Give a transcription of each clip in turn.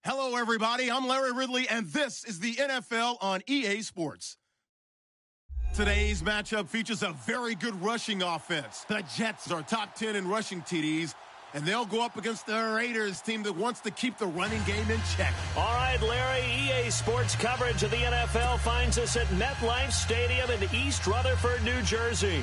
Hello, everybody. I'm Larry Ridley, and this is the NFL on EA Sports. Today's matchup features a very good rushing offense. The Jets are top 10 in rushing TDs, and they'll go up against the Raiders team that wants to keep the running game in check. All right, Larry, EA Sports coverage of the NFL finds us at MetLife Stadium in East Rutherford, New Jersey.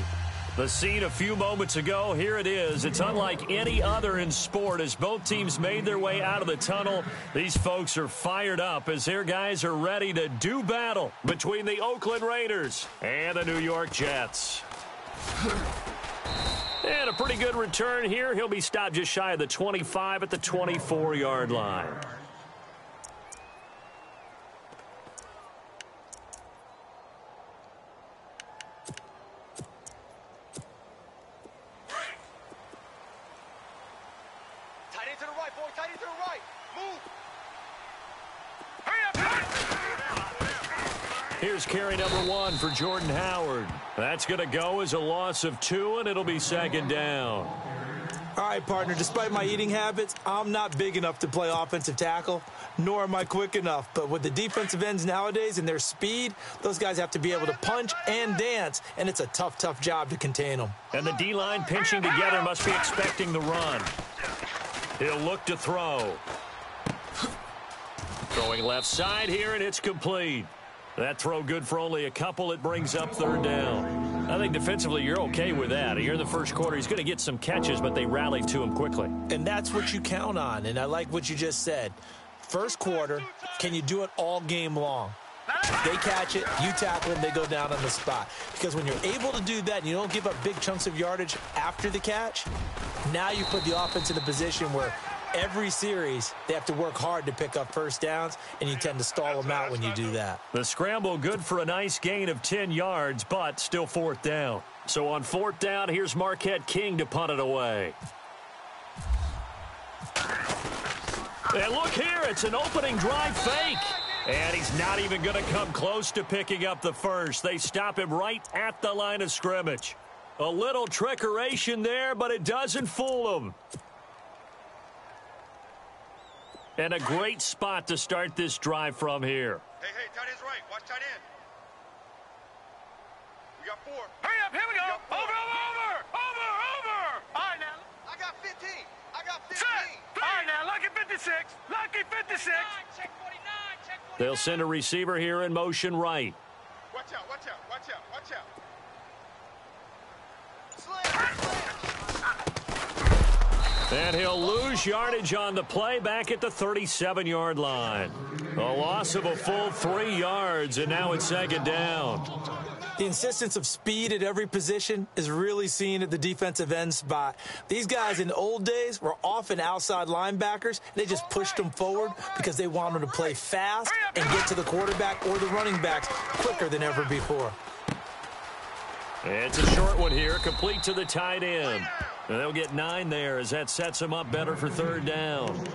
The scene a few moments ago, here it is. It's unlike any other in sport as both teams made their way out of the tunnel. These folks are fired up as their guys are ready to do battle between the Oakland Raiders and the New York Jets. And a pretty good return here. He'll be stopped just shy of the 25 at the 24-yard line. Here's carry number 1 for Jordan Howard. That's going to go as a loss of 2, and it'll be second down. All right, partner, despite my eating habits, I'm not big enough to play offensive tackle, nor am I quick enough. But with the defensive ends nowadays and their speed, those guys have to be able to punch and dance, and it's a tough, tough job to contain them. And the D-line pinching together must be expecting the run. He'll look to throw. Throwing left side here, and it's complete. That throw good for only a couple. It brings up third down. I think defensively you're okay with that. Here in the first quarter, he's going to get some catches, but they rallied to him quickly. And that's what you count on, and I like what you just said. First quarter, can you do it all game long? They catch it, you tackle them, they go down on the spot. Because when you're able to do that and you don't give up big chunks of yardage after the catch, now you put the offense in a position where every series, they have to work hard to pick up first downs, and you tend to stall them out when you do that. The scramble good for a nice gain of 10 yards, but still fourth down. So on fourth down, here's Marquette King to punt it away. And look here, it's an opening drive fake. And he's not even going to come close to picking up the first. They stop him right at the line of scrimmage. A little trickeration there, but it doesn't fool him. And a great spot to start this drive from here. Hey, tight end's right. Watch tight end. We got 4. Hurry up, here we go. Over. All right, now. I got 15. Set. All right, now, lucky 56. Lucky 56. Check 49, check 49. They'll send a receiver here in motion right. Watch out. And he'll lose yardage on the play back at the 37-yard line. A loss of a full 3 yards, and now it's second down. The insistence of speed at every position is really seen at the defensive end spot. These guys in the old days were often outside linebackers. They just pushed them forward because they wanted to play fast and get to the quarterback or the running backs quicker than ever before. It's a short one here, complete to the tight end. And they'll get 9 there as that sets them up better for third down.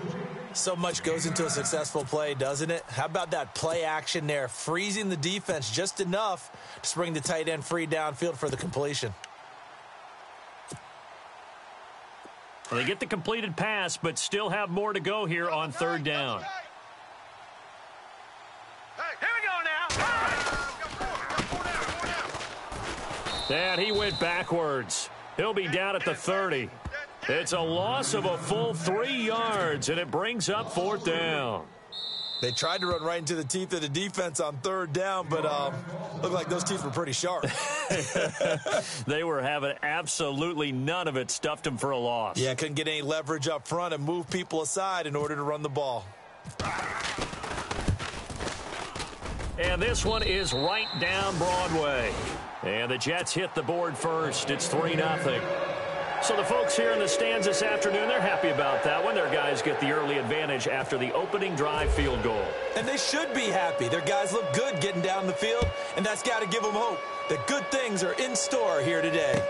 So much goes into a successful play, doesn't it? How about that play action there, freezing the defense just enough to bring the tight end free downfield for the completion. Well, they get the completed pass, but still have more to go here on third down. Here we go now. And he went backwards. He'll be down at the 30. It's a loss of a full 3 yards, and it brings up fourth down. They tried to run right into the teeth of the defense on third down, but looked like those teeth were pretty sharp. They were having absolutely none of it, stuffed them for a loss. Yeah, couldn't get any leverage up front and move people aside in order to run the ball. And this one is right down Broadway. And the Jets hit the board first. It's 3-0. So the folks here in the stands this afternoon, they're happy about that one. Their guys get the early advantage after the opening drive field goal. And they should be happy. Their guys look good getting down the field, and that's got to give them hope that good things are in store here today.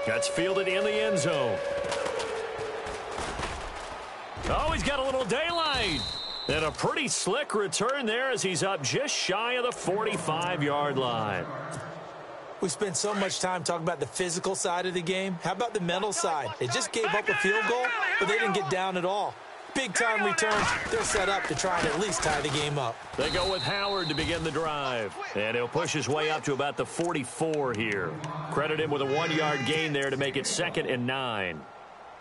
That's fielded in the end zone. Oh, he's got a little daylight. And a pretty slick return there as he's up just shy of the 45-yard line. We spent so much time talking about the physical side of the game. How about the mental side? They just gave up a field goal, but they didn't get down at all. big-time returns, they're set up to try and at least tie the game up. They go with Howard to begin the drive. And he'll push his way up to about the 44 here. Credit him with a 1-yard gain there to make it 2nd and 9.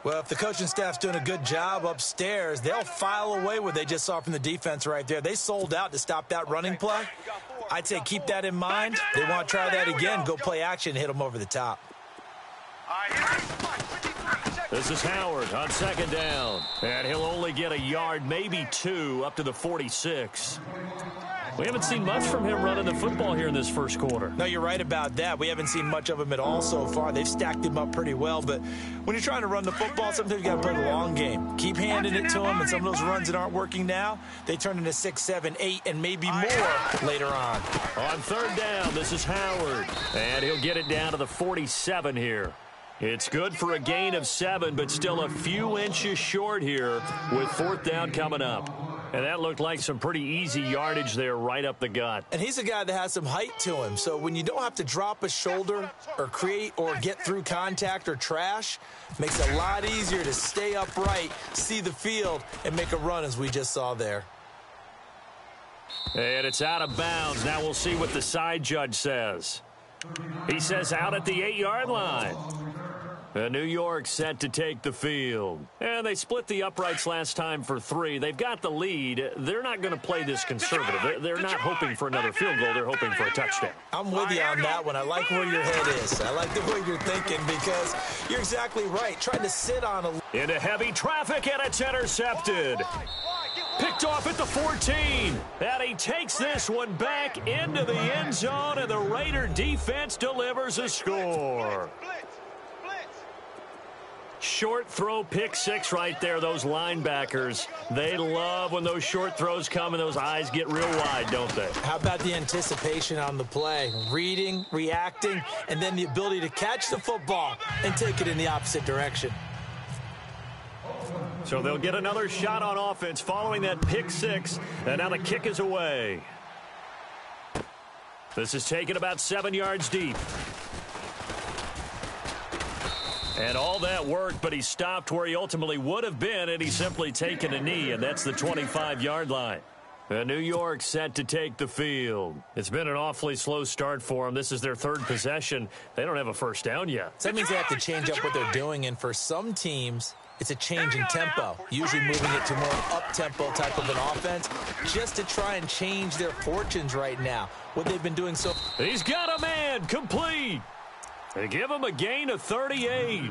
Well, if the coaching staff's doing a good job upstairs, they'll file away what they just saw from the defense right there. They sold out to stop that running play. I'd say keep that in mind. They want to try that again, go play action and hit them over the top. This is Howard on 2nd down. And he'll only get a yard, maybe 2, up to the 46. We haven't seen much from him running the football here in this first quarter. No, you're right about that. We haven't seen much of him at all so far. They've stacked him up pretty well. But when you're trying to run the football, sometimes you got to play the long game. Keep handing it to him, and some of those runs that aren't working now, they turn into 6, 7, 8, and maybe more later on. On 3rd down, this is Howard. And he'll get it down to the 47 here. It's good for a gain of 7, but still a few inches short here with 4th down coming up. And that looked like some pretty easy yardage there right up the gut. And he's a guy that has some height to him. So when you don't have to drop a shoulder or create or get through contact or trash, makes it a lot easier to stay upright, see the field, and make a run as we just saw there. And it's out of bounds. Now we'll see what the side judge says. He says out at the 8-yard line. New York set to take the field. And they split the uprights last time for 3. They've got the lead. They're not going to play this conservative. They're not hoping for another field goal. They're hoping for a touchdown. I'm with you on that one. I like where your head is. I like the way you're thinking because you're exactly right. Trying to sit on a... Into heavy traffic, and it's intercepted. Picked off at the 14. And he takes this one back into the end zone, and the Raider defense delivers a score. Short throw, pick 6 right there. Those linebackers, they love when those short throws come and those eyes get real wide, don't they? How about the anticipation on the play? Reading, reacting, and then the ability to catch the football and take it in the opposite direction. So they'll get another shot on offense following that pick 6, and now the kick is away. This is taken about 7 yards deep. And all that worked, but he stopped where he ultimately would have been, and he's simply taken a knee, and that's the 25-yard line. New York set to take the field. It's been an awfully slow start for them. This is their 3rd possession. They don't have a first down yet. So that means they have to change up what they're doing, and for some teams, it's a change in tempo, usually moving it to more up-tempo type of an offense, just to try and change their fortunes right now. What they've been doing so... He's got a man, complete. They give him a gain of 38.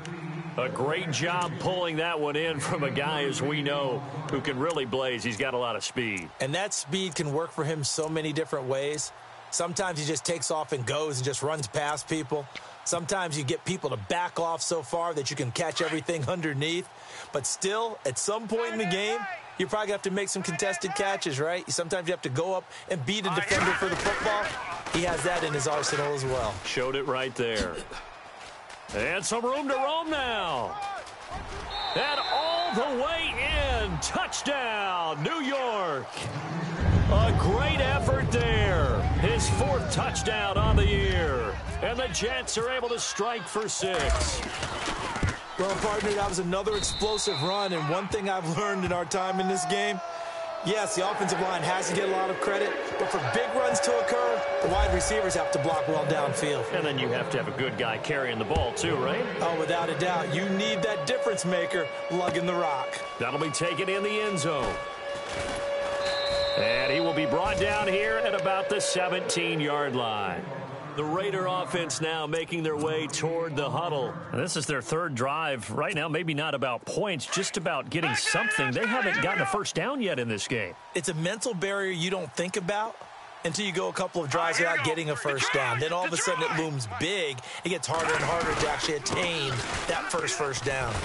A great job pulling that one in from a guy, as we know, who can really blaze. He's got a lot of speed. And that speed can work for him so many different ways. Sometimes he just takes off and goes and just runs past people. Sometimes you get people to back off so far that you can catch everything underneath. But still, at some point in the game, you're probably going to have to make some contested catches, right? Sometimes you have to go up and beat a defender for the football. He has that in his arsenal as well. Showed it right there. And some room to roam now. And all the way in. Touchdown, New York. A great effort there. His 4th touchdown on the year. And the Jets are able to strike for 6. Well, partner, that was another explosive run. And one thing I've learned in our time in this game, yes, the offensive line has to get a lot of credit, but for big runs to occur, the wide receivers have to block well downfield. And then you have to have a good guy carrying the ball too, right? Oh, without a doubt. You need that difference maker lugging the rock. That'll be taken in the end zone. And he will be brought down here at about the 17-yard line. The Raider offense now making their way toward the huddle. And this is their 3rd drive. Right now, maybe not about points, just about getting something. They haven't gotten a first down yet in this game. It's a mental barrier you don't think about until you go a couple of drives without getting a first down. Then all of a sudden it looms big. It gets harder and harder to actually attain that first down.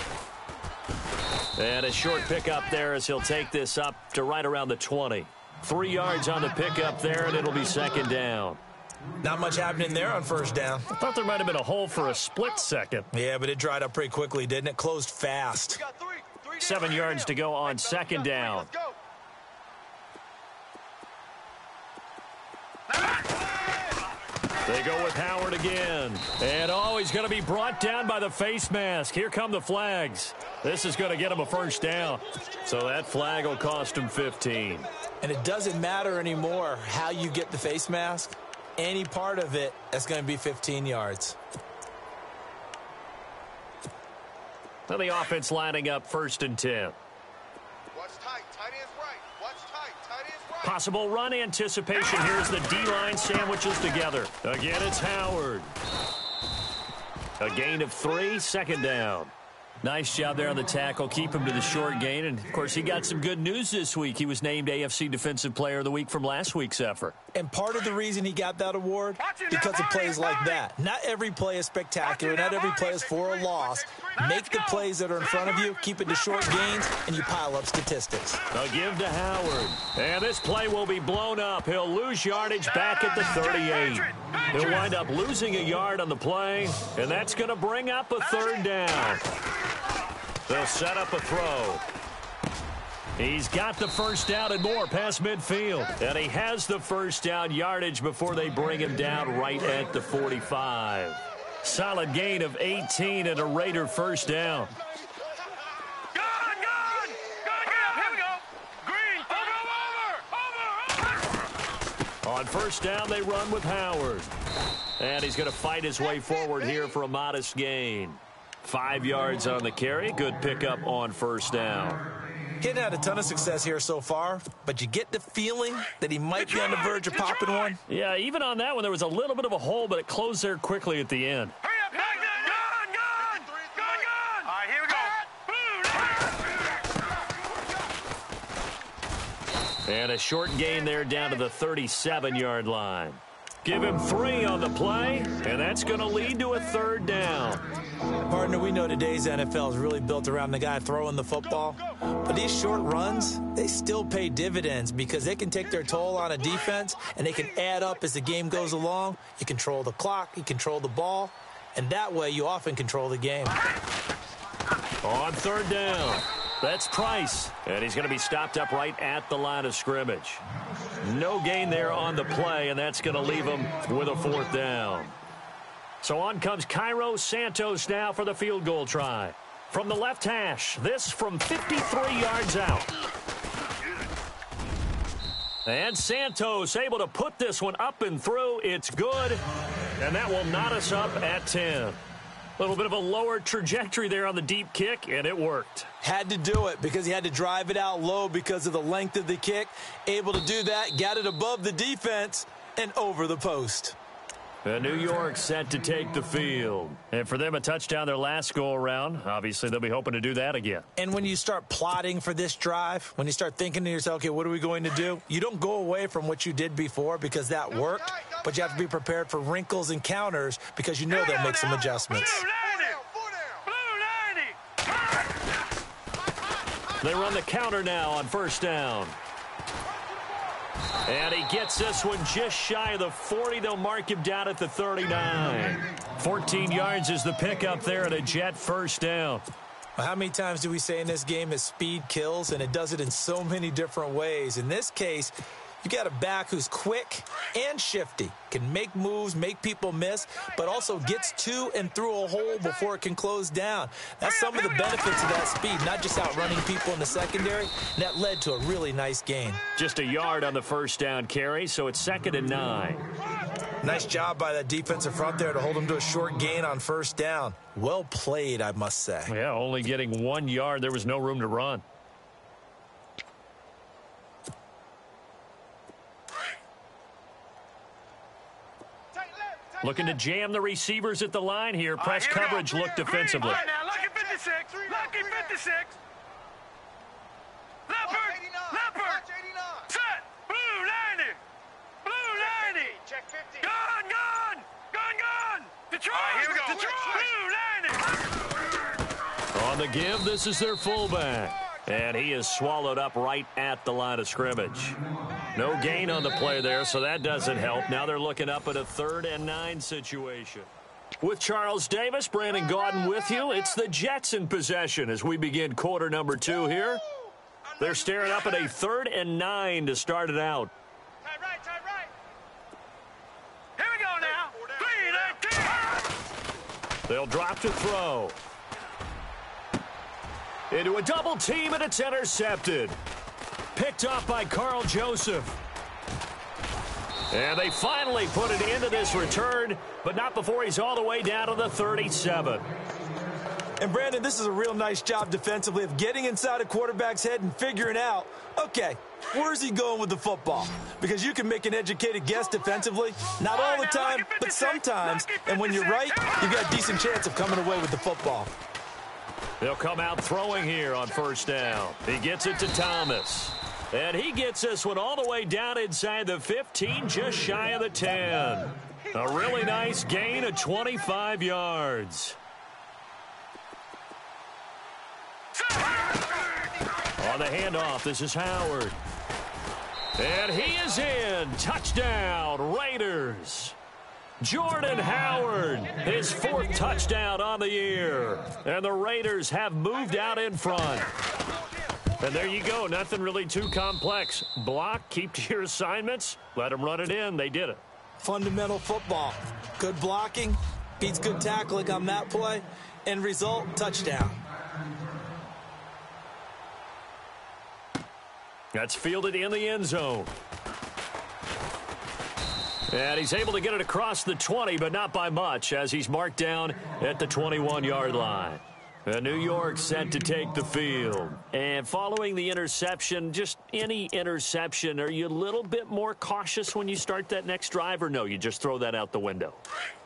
And a short pickup there as he'll take this up to right around the 20. 3 yards on the pickup there, and it'll be 2nd down. Not much happening there on first down. I thought there might have been a hole for a split second. Yeah, but it dried up pretty quickly, didn't it? Closed fast. 7 yards to go on 2nd down. They go with Howard again. And, he's going to be brought down by the face mask. Here come the flags. This is going to get him a first down. So that flag will cost him 15. And it doesn't matter anymore how you get the face mask. Any part of it, that's going to be 15 yards. So the offense lining up 1st and 10. Watch tight. Tight end's right. Watch tight. Tight end's right. Possible run anticipation. Here's the D-line sandwiches together. Again, it's Howard. A gain of 3, 2nd down. Nice job there on the tackle. Keep him to the short gain. And, of course, he got some good news this week. He was named AFC Defensive Player of the Week from last week's effort. And part of the reason he got that award, because of plays like that. Not every play is spectacular. Not every play is for a loss. Make the plays that are in front of you, keep it to short gains, and you pile up statistics. A give to Howard. And this play will be blown up. He'll lose yardage back at the 38. He'll wind up losing a yard on the play, and that's going to bring up a 3rd down. They'll set up a throw. He's got the first down and more past midfield. And he has the first down yardage before they bring him down right at the 45. Solid gain of 18 and a Raider first down. Gone! Here we go. Green, over. On first down, they run with Howard. And he's going to fight his way forward here for a modest gain. 5 yards on the carry. Good pickup on first down. He hadn't had a ton of success here so far, but you get the feeling that he might be on the verge of popping one. Yeah, even on that one, there was a little bit of a hole, but it closed there quickly at the end. Hurry up, gone! All right, here we go. And a short gain there down to the 37-yard line. Give him 3 on the play, and that's going to lead to a 3rd down. Partner, we know today's NFL is really built around the guy throwing the football. But these short runs, they still pay dividends because they can take their toll on a defense, and they can add up as the game goes along. You control the clock, you control the ball, and that way you often control the game. On 3rd down, that's Price, and he's going to be stopped up right at the line of scrimmage. No gain there on the play, and that's going to leave him with a 4th down. So on comes Cairo Santos now for the field goal try. From the left hash, this from 53 yards out. And Santos able to put this one up and through. It's good, and that will knot us up at 10. A little bit of a lower trajectory there on the deep kick, and it worked. Had to do it because he had to drive it out low because of the length of the kick. Able to do that, got it above the defense, and over the post. And New York set to take the field. And for them, a touchdown their last go-around. Obviously, they'll be hoping to do that again. And when you start plotting for this drive, when you start thinking to yourself, okay, what are we going to do? You don't go away from what you did before because that worked, but you have to be prepared for wrinkles and counters because you know they'll make some adjustments. They run the counter now on first down. And he gets this one just shy of the 40. They'll mark him down at the 39. 14 yards is the pickup there and a Jet first down. Well, how many times do we say in this game is speed kills, and it does it in so many different ways. In this case, you got a back who's quick and shifty, can make moves, make people miss, but also gets to and through a hole before it can close down. That's some of the benefits of that speed, not just outrunning people in the secondary, and that led to a really nice gain. Just a yard on the first down carry, so it's 2nd and 9. Nice job by that defensive front there to hold him to a short gain on first down. Well played, I must say. Yeah, only getting 1 yard. There was no room to run. Looking to jam the receivers at the line here. Press coverage look defensively. All right, now, lucky 56. Lucky 56. Leopard. Set. Blue 90. Blue 90. Check 50. Gone. Detroit. All right, here we go. Blue 90. On the give, this is their fullback. And he is swallowed up right at the line of scrimmage. No gain on the play there, so that doesn't help. Now they're looking up at a 3rd and 9 situation. With Charles Davis, Brandon Gaudin with you. It's the Jets in possession as we begin quarter number 2 here. They're staring up at a 3rd and 9 to start it out. Tight right. Here we go now. They'll drop to throw. Into a double team, and it's intercepted. Picked off by Carl Joseph. And they finally put it into this return, but not before he's all the way down to the 37. And, Brandon, this is a real nice job defensively of getting inside a quarterback's head and figuring out, okay, where's he going with the football? Because you can make an educated guess defensively. Not all the time, but sometimes. And when you're right, you've got a decent chance of coming away with the football. They'll come out throwing here on first down. He gets it to Thomas. And he gets this one all the way down inside the 15, just shy of the 10. A really nice gain of 25 yards. On the handoff, this is Howard. And he is in. Touchdown, Raiders. Jordan Howard, his 4th touchdown on the year. And the Raiders have moved out in front. And there you go. Nothing really too complex. Block, keep to your assignments, let them run it in. They did it. Fundamental football. Good blocking, beats good tackling on that play. End result, touchdown. That's fielded in the end zone. And he's able to get it across the 20, but not by much, as he's marked down at the 21-yard line. New York set to take the field. And following the interception, just any interception, are you a little bit more cautious when you start that next drive, or no, you just throw that out the window?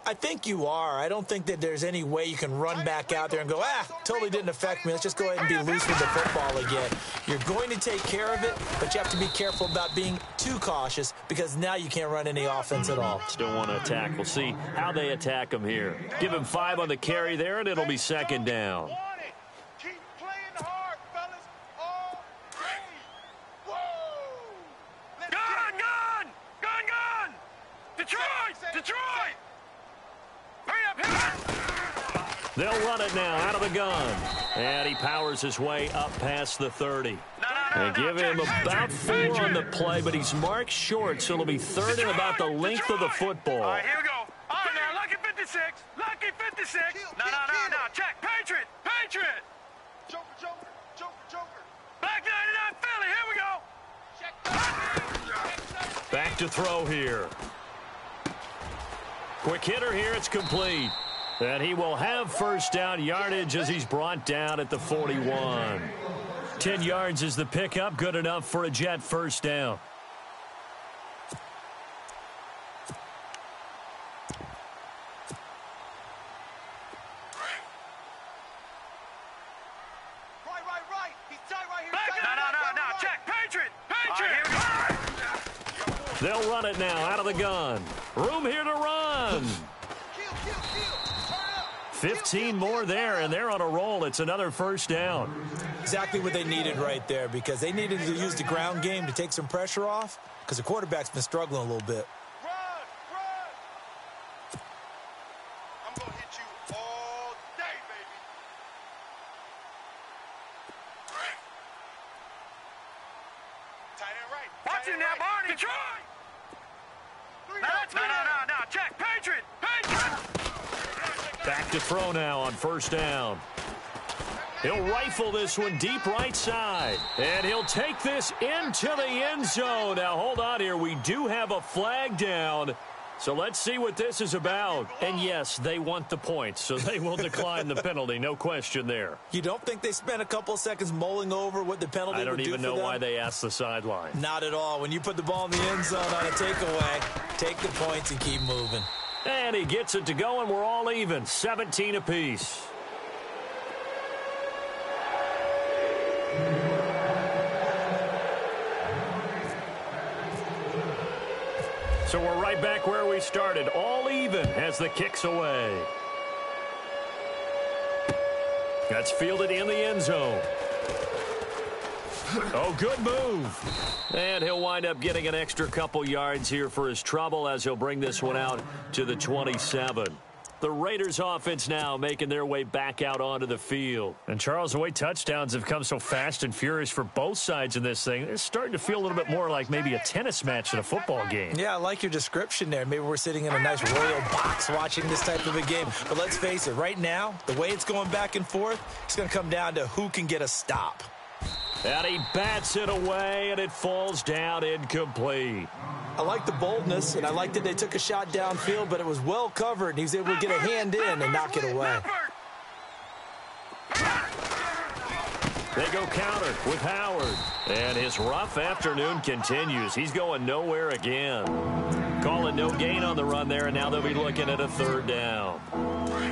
I think you are. I don't think that there's any way you can run back out there and go, totally didn't affect me. Let's just go ahead and be loose with the football again. You're going to take care of it, but you have to be careful about being too cautious because now you can't run any offense at all. Still want to attack. We'll see how they attack him here. Give him 5 on the carry there, and it'll be second down. Keep playing hard, fellas. All day. Woo! Gun! Detroit! Hurry up! They'll run it now out of the gun. And he powers his way up past the 30. And give him about 4 on the play, but he's marked short, so it'll be third and about the length of the football. All right, here we go. All right, now, lucky 56. Lucky 56. No. Check. Patriot. Joker. Black 99 Philly. Here we go. Back to throw here. Quick hitter here. It's complete. And he will have first down yardage as he's brought down at the 41. 10 yards is the pickup. Good enough for a Jet first down. Right. He's tight right here. No. Check. Patriot. Here we go. They'll run it now out of the gun. Room here to run. Kill. Turn up. 15 more there, and they're on a roll. It's another first down. Exactly what they needed right there because they needed to use the ground game to take some pressure off because the quarterback's been struggling a little bit. Run. I'm going to hit you all day, baby. Tight end right. Watch him now, Barney. Detroit. No. Check. Patriot. Back to throw now on first down. He'll rifle this one deep right side. And he'll take this into the end zone. Now, hold on here. We do have a flag down. So let's see what this is about. And, yes, they want the points, so they will decline the penalty. No question there. You don't think they spent a couple of seconds mulling over what the penalty would do for them? I don't even know why they asked the sideline. Not at all. When you put the ball in the end zone on a takeaway, take the points and keep moving. And he gets it to go, and we're all even. 17 apiece. So we're right back where we started. All even as the kick's away. That's fielded in the end zone. Oh, good move. And he'll wind up getting an extra couple yards here for his trouble as he'll bring this one out to the 27. The Raiders offense now making their way back out onto the field. And Charles, the way touchdowns have come so fast and furious for both sides in this thing, it's starting to feel a little bit more like maybe a tennis match in a football game. Yeah, I like your description there. Maybe we're sitting in a nice royal box watching this type of a game. But let's face it, right now, the way it's going back and forth, it's going to come down to who can get a stop. And he bats it away, and it falls down incomplete. I like the boldness, and I like that they took a shot downfield, but it was well covered, and he was able to get a hand in and knock it away. They go counter with Howard. And his rough afternoon continues. He's going nowhere again. Calling no gain on the run there, and now they'll be looking at a third down.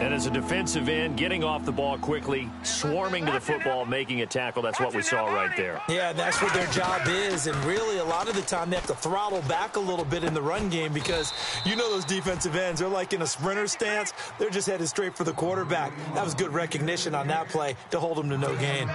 And as a defensive end, getting off the ball quickly, swarming to the football, making a tackle, that's what we saw right there. Yeah, that's what their job is, and really a lot of the time they have to throttle back a little bit in the run game because you know those defensive ends, they're like in a sprinter stance. They're just headed straight for the quarterback. That was good recognition on that play to hold them to no gain.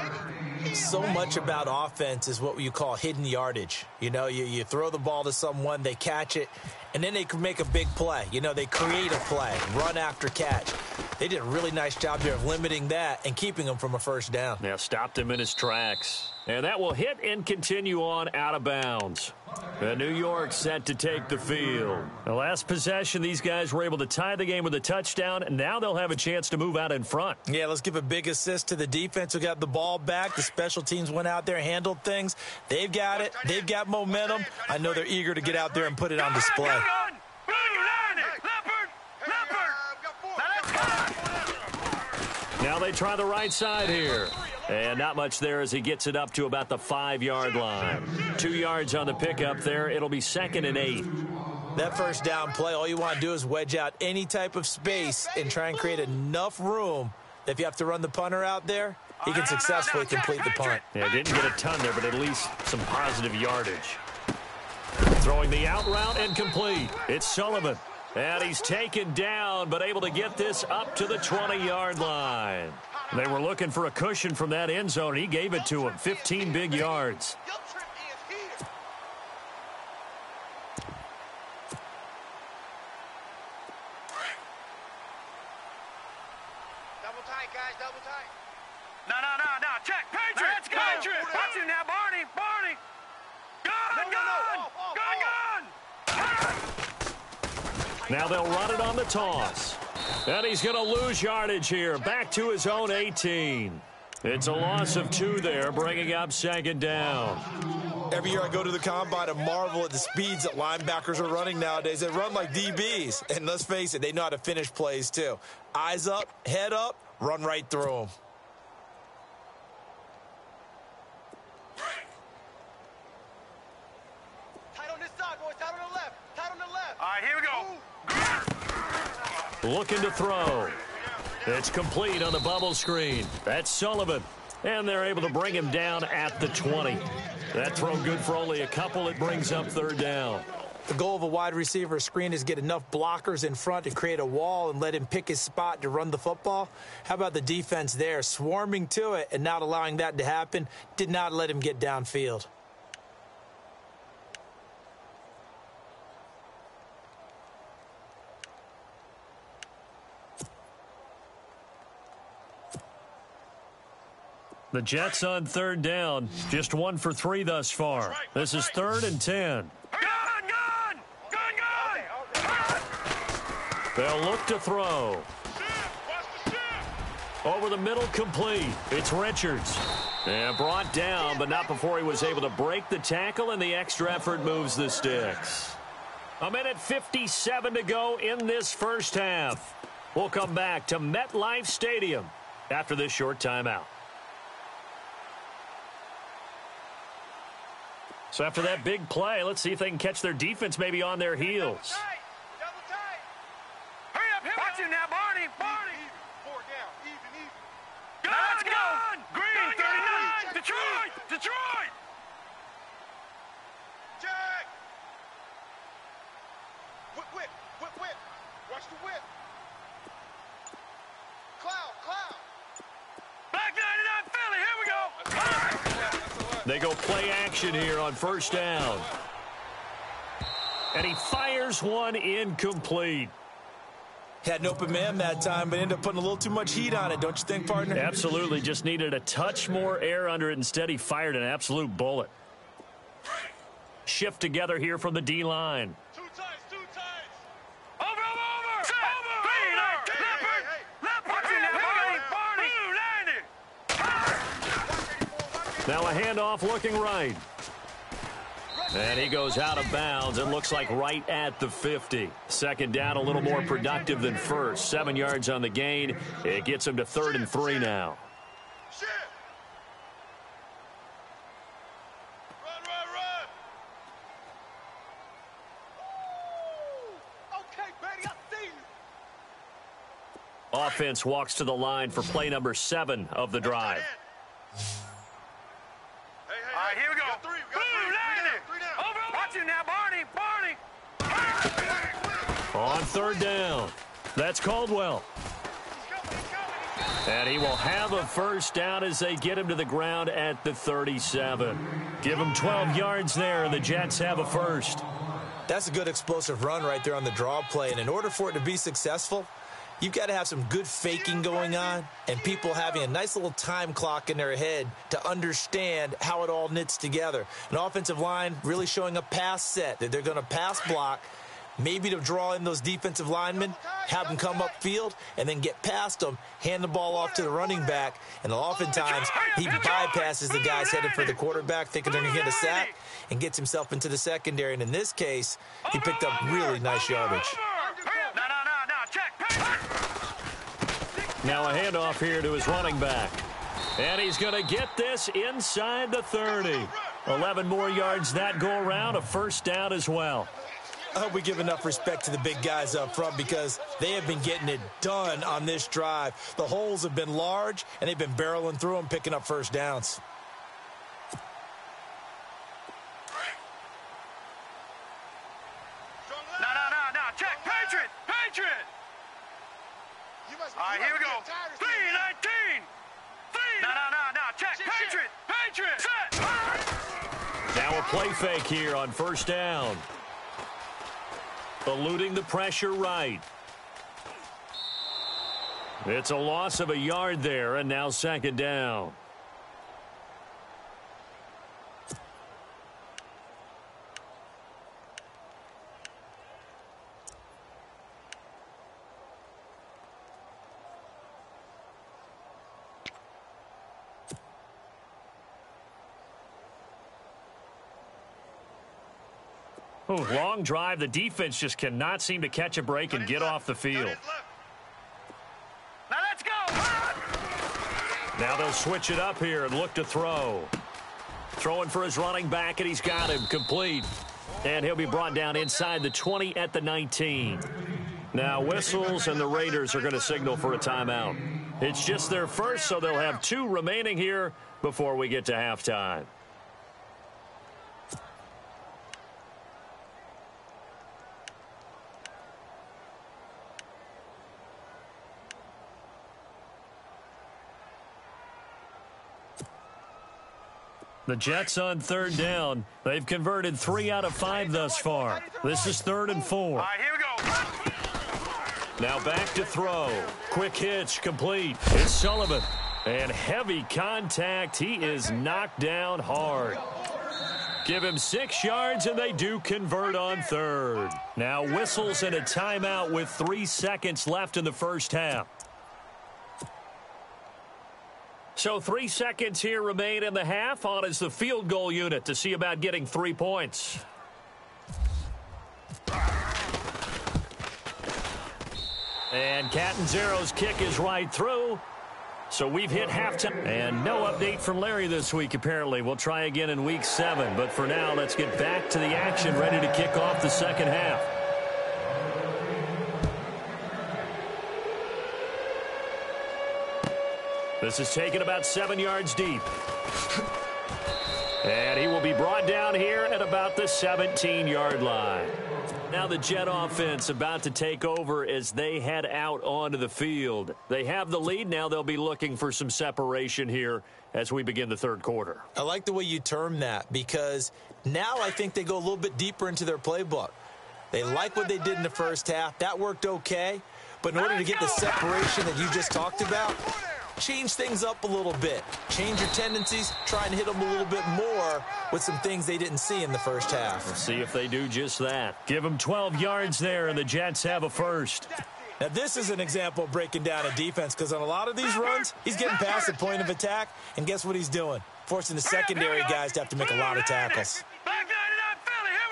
So much about offense is what you call hidden yardage. You know, you throw the ball to someone, they catch it, and then they can make a big play. You know, they create a play, run after catch. They did a really nice job there of limiting that and keeping him from a first down. Yeah, stopped him in his tracks. And that will hit and continue on out of bounds. And New York set to take the field. The last possession, these guys were able to tie the game with a touchdown, and now they'll have a chance to move out in front. Yeah, let's give a big assist to the defense who got the ball back. The special teams went out there, handled things. They've got it. They've got momentum. I know they're eager to get out there and put it on display. Now they try the right side here. And not much there as he gets it up to about the 5-yard line. 2 yards on the pickup there. It'll be 2nd and 8. That first down play, all you want to do is wedge out any type of space and try and create enough room that if you have to run the punter out there, he can successfully complete the punt. Yeah, didn't get a ton there, but at least some positive yardage. Throwing the out route and complete. It's Sullivan. And he's taken down, but able to get this up to the 20-yard line. They were looking for a cushion from that end zone, and he gave it to him. 15 big yards. Double tight, guys, double tight. No. Check. Patriots. Patriots. Watch you now, Barney. Gun. Now they'll run it on the toss. And he's going to lose yardage here. Back to his own 18. It's a loss of 2 there, bringing up 2nd down. Every year I go to the combine and marvel at the speeds that linebackers are running nowadays. They run like DBs. And let's face it, they know how to finish plays too. Eyes up, head up, run right through them. Tight on this side, boys. Tight on the left. Tight on the left. All right, here we go. Looking to throw. It's complete on the bubble screen. That's Sullivan. And they're able to bring him down at the 20. That throw good for only a couple. It brings up 3rd down. The goal of a wide receiver screen is get enough blockers in front to create a wall and let him pick his spot to run the football. How about the defense there, swarming to it and not allowing that to happen? Did not let him get downfield. The Jets on 3rd down. Just 1 for 3 thus far. This is 3rd and 10. Gun. They'll look to throw. Over the middle, complete. It's Richards. And brought down, but not before he was able to break the tackle, and the extra effort moves the sticks. 1:57 to go in this first half. We'll come back to MetLife Stadium after this short timeout. So after that big play, let's see if they can catch their defense maybe on their heels. Double tight. Hurry up. Watch you now, Barney. Even. 4 down. Even. Gun. Green. 39. Detroit. Check. Whip. Watch the whip. Cloud. Black 99 Philly. Here we go. They go play action here on 1st down. And he fires one incomplete. Had an open man that time, but ended up putting a little too much heat on it, don't you think, partner? Absolutely. Just needed a touch more air under it. Instead, he fired an absolute bullet. Shift together here from the D-line. Two times. Over. Set. Over. Left. Watch it now, Barney. Now a handoff looking right. And he goes out of bounds. It looks like right at the 50. Second down, a little more productive than first. 7 yards on the gain. It gets him to 3rd and 3 now. Shit. Run. Okay, Betty, I see you. Offense walks to the line for play number 7 of the drive. All right, here we go. Three down. Over. Watch it now, Barney. On 3rd down. That's Caldwell. And he will have a first down as they get him to the ground at the 37. Give him 12 yards there, and the Jets have a first. That's a good explosive run right there on the draw play. And in order for it to be successful, you've got to have some good faking going on and people having a nice little time clock in their head to understand how it all knits together. An offensive line really showing a pass set that they're going to pass block, maybe to draw in those defensive linemen, have them come upfield, and then get past them, hand the ball off to the running back, and oftentimes he bypasses the guys headed for the quarterback, thinking they're going to get a sack, and gets himself into the secondary. And in this case, he picked up really nice yardage. No, check. Now a handoff here to his running back. And he's going to get this inside the 30. 11 more yards that go around, a first down as well. I hope we give enough respect to the big guys up front because they have been getting it done on this drive. The holes have been large, and they've been barreling through them, picking up first downs. No, check. Patriot. All right, here we go. 3-19. No, check. Patriot. Set. Now a play fake here on first down. Eluding the pressure right. It's a loss of a yard there, and now second down. Ooh, long drive. The defense just cannot seem to catch a break and get off the field. Now let's go. Now they'll switch it up here and look to throw. Throwing for his running back, and he's got him complete. And he'll be brought down inside the 20 at the 19. Now whistles, and the Raiders are going to signal for a timeout. It's just their first, so they'll have 2 remaining here before we get to halftime. The Jets on third down. They've converted 3 out of 5 thus far. This is 3rd and 4. All right, here we go. Now back to throw. Quick hitch, complete. It's Sullivan. And heavy contact. He is knocked down hard. Give him 6 yards, and they do convert on 3rd. Now whistles and a timeout with 3 seconds left in the first half. So 3 seconds here remain in the half. On is the field goal unit to see about getting 3 points. And Catanzaro's kick is right through. So we've hit halftime. And no update from Larry this week, apparently. We'll try again in week 7. But for now, let's get back to the action, ready to kick off the second half. This is taken about 7 yards deep. And he will be brought down here at about the 17-yard line. Now the Jet offense about to take over as they head out onto the field. They have the lead. Now they'll be looking for some separation here as we begin the third quarter. I like the way you term that because now I think they go a little bit deeper into their playbook. They like what they did in the first half. That worked okay. But in order to get the separation that you just talked about, change things up a little bit. Change your tendencies. Try and hit them a little bit more with some things they didn't see in the first half. We'll see if they do just that. Give them 12 yards there, and the Jets have a first. Now, this is an example of breaking down a defense, because on a lot of these runs, he's getting past the point of attack, and guess what he's doing? Forcing the secondary guys to have to make a lot of tackles. Back 99 Philly, here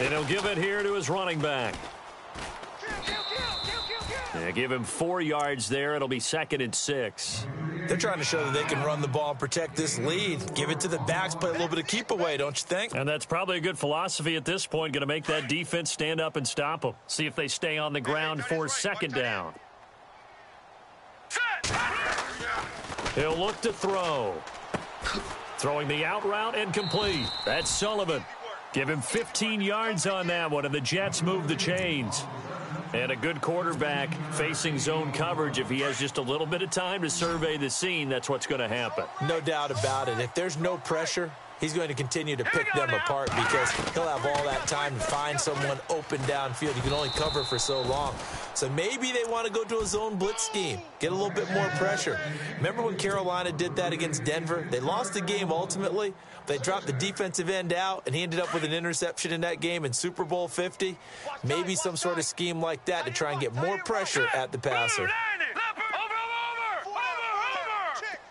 we go. And he'll give it here to his running back. Yeah, give him 4 yards there. It'll be 2nd and 6. They're trying to show that they can run the ball and protect this lead. Give it to the backs, play a little bit of keep away, don't you think? And that's probably a good philosophy at this point. Going to make that defense stand up and stop them. See if they stay on the ground for 2nd down. He'll look to throw. Throwing the out route and complete. That's Sullivan. Give him 15 yards on that one, and the Jets move the chains. And a good quarterback facing zone coverage. If he has just a little bit of time to survey the scene, that's what's going to happen. No doubt about it. If there's no pressure, he's going to continue to pick them apart, because he'll have all that time to find someone open downfield. You can only cover for so long. So maybe they want to go to a zone blitz scheme, get a little bit more pressure. Remember when Carolina did that against Denver? They lost the game ultimately. They dropped the defensive end out, and he ended up with an interception in that game in Super Bowl 50. Maybe some sort of scheme like that to try and get more pressure at the passer.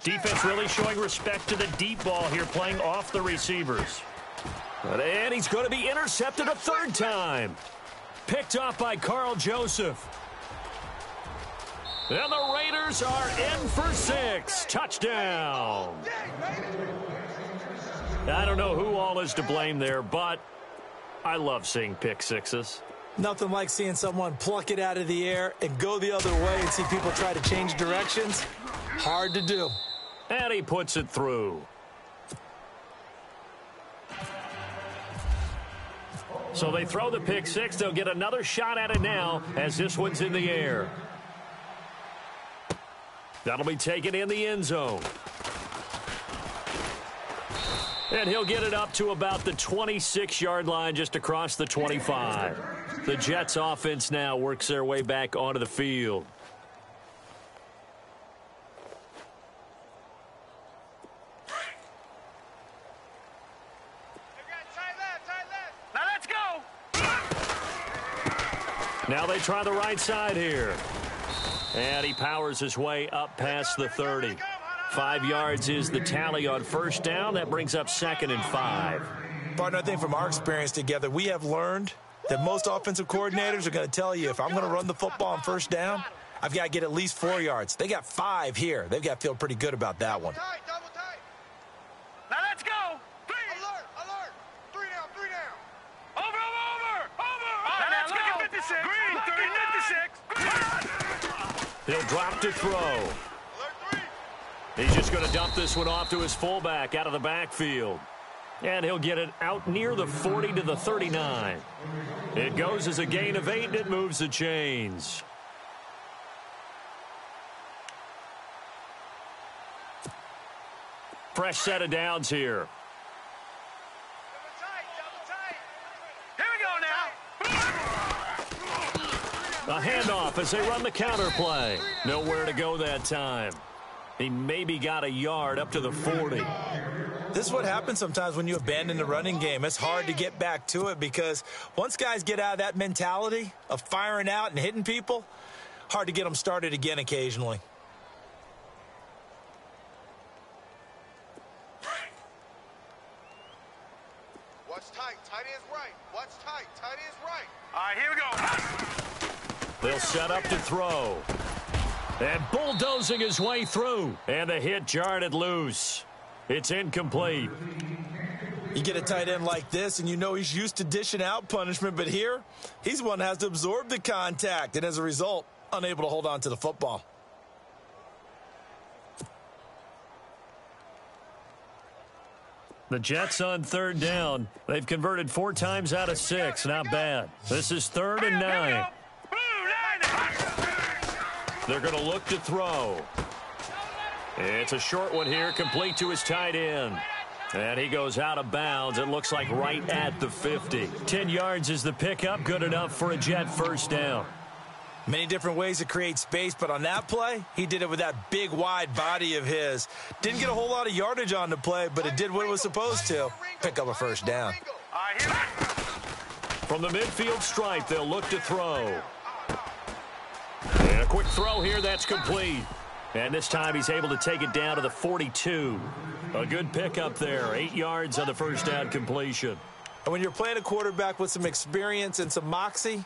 Defense really showing respect to the deep ball here, playing off the receivers. And he's going to be intercepted a 3rd time. Picked off by Carl Joseph. And the Raiders are in for 6. Touchdown. I don't know who all is to blame there, but I love seeing pick sixes. Nothing like seeing someone pluck it out of the air and go the other way and see people try to change directions. Hard to do. And he puts it through. So they throw the pick six. They'll get another shot at it now as this one's in the air. That'll be taken in the end zone. And he'll get it up to about the 26-yard line, just across the 25. The Jets offense now works their way back onto the field. Now let's go. Now they try the right side here. And he powers his way up past the 30. 5 yards is the tally on 1st down. That brings up 2nd and 5. Partner, I think from our experience together, we have learned that most offensive coordinators are going to tell you, if I'm going to run the football on 1st down, I've got to get at least 4 yards. They got 5 here. They've got to feel pretty good about that one. Double tight. Now let's go. Alert. 3 down. Over. Now let's go. 56. Green, 56. He'll drop to throw. He's just going to dump this one off to his fullback out of the backfield. And he'll get it out near the 40 to the 39. It goes as a gain of 8, and it moves the chains. Fresh set of downs here. Here we go now. A handoff as they run the counter play. Nowhere to go that time. He maybe got a yard up to the 40. This is what happens sometimes when you abandon the running game. It's hard to get back to it, because once guys get out of that mentality of firing out and hitting people, hard to get them started again occasionally. Watch tight. Tight end's right. Watch tight. Tight end's right. All right, here we go. They'll set up to throw. And bulldozing his way through. And the hit jarred it loose. It's incomplete. You get a tight end like this, and you know he's used to dishing out punishment, but here, he's one that has to absorb the contact, and as a result, unable to hold on to the football. The Jets on 3rd down. They've converted 4 times out of 6. Not bad. This is 3rd and 9. They're going to look to throw. It's a short one here, complete to his tight end. And he goes out of bounds. It looks like right at the 50. 10 yards is the pickup. Good enough for a Jet first down. Many different ways to create space, but on that play, he did it with that big, wide body of his. Didn't get a whole lot of yardage on the play, but it did what it was supposed to. Pick up a first down. From the midfield stripe, they'll look to throw. And a quick throw here, that's complete. And this time he's able to take it down to the 42. A good pickup there. 8 yards on the first down completion. And when you're playing a quarterback with some experience and some moxie,